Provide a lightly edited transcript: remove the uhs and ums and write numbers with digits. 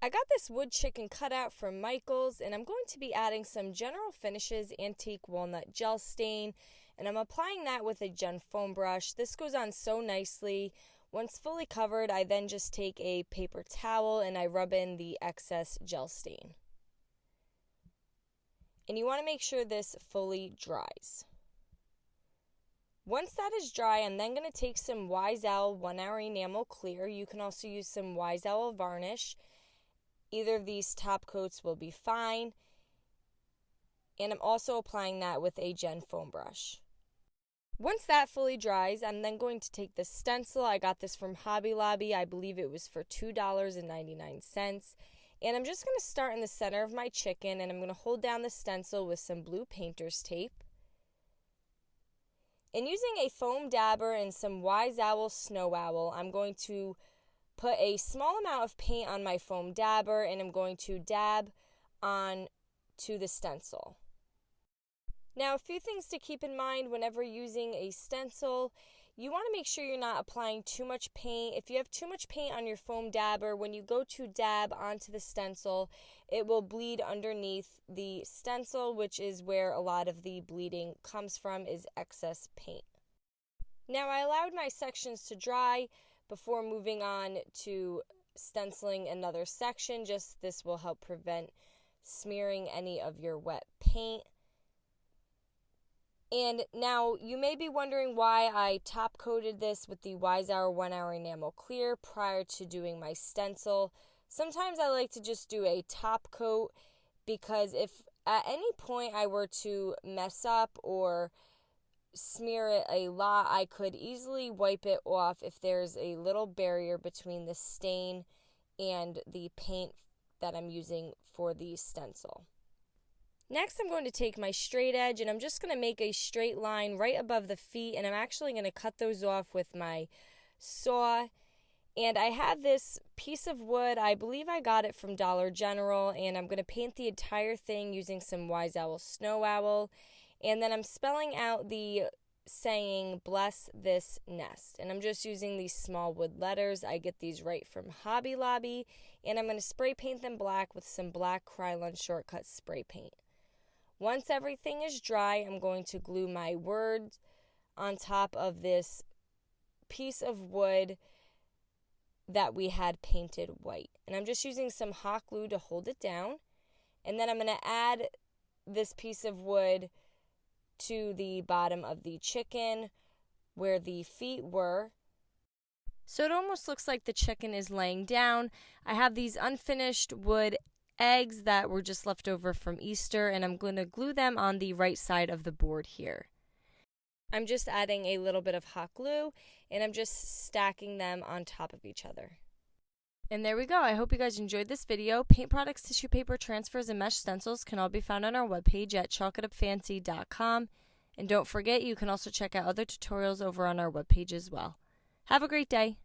I got this wood chicken cutout from Michael's, and I'm going to be adding some General Finishes Antique Walnut Gel Stain, and I'm applying that with a Gen foam brush. This goes on so nicely. Once fully covered, I then just take a paper towel and I rub in the excess gel stain. And you want to make sure this fully dries. Once that is dry, I'm then going to take some Wise Owl 1 Hour Enamel Clear. You can also use some Wise Owl Varnish. Either of these top coats will be fine. And I'm also applying that with a Gen foam brush. Once that fully dries, I'm then going to take the stencil. I got this from Hobby Lobby. I believe it was for $2.99. And I'm just going to start in the center of my chicken, and I'm going to hold down the stencil with some blue painter's tape. And using a foam dabber and some Wise Owl Snow Owl, I'm going to put a small amount of paint on my foam dabber, and I'm going to dab on to the stencil. Now, a few things to keep in mind whenever using a stencil. You want to make sure you're not applying too much paint. If you have too much paint on your foam dabber, when you go to dab onto the stencil, it will bleed underneath the stencil, which is where a lot of the bleeding comes from, is excess paint. Now, I allowed my sections to dry before moving on to stenciling another section. Just this will help prevent smearing any of your wet paint. And now you may be wondering why I top coated this with the Wise Hour 1 Hour Enamel Clear prior to doing my stencil. Sometimes I like to just do a top coat because if at any point I were to mess up or smear it a lot, I could easily wipe it off if there's a little barrier between the stain and the paint that I'm using for the stencil. Next, I'm going to take my straight edge and I'm just going to make a straight line right above the feet, and I'm actually going to cut those off with my saw. And I have this piece of wood, I believe I got it from Dollar General, and I'm going to paint the entire thing using some Wise Owl Snow Owl. And then I'm spelling out the saying, "Bless this nest." And I'm just using these small wood letters. I get these right from Hobby Lobby, and I'm going to spray paint them black with some black Krylon Shortcut spray paint. Once everything is dry, I'm going to glue my words on top of this piece of wood that we had painted white. And I'm just using some hot glue to hold it down. And then I'm going to add this piece of wood to the bottom of the chicken where the feet were. So it almost looks like the chicken is laying down. I have these unfinished wood eggs that were just left over from Easter, and I'm going to glue them on the right side of the board here. I'm just adding a little bit of hot glue, and I'm just stacking them on top of each other. And there we go. I hope you guys enjoyed this video. Paint products, tissue paper, transfers, and mesh stencils can all be found on our webpage at chalkitupfancy.com. And don't forget, you can also check out other tutorials over on our webpage as well. Have a great day.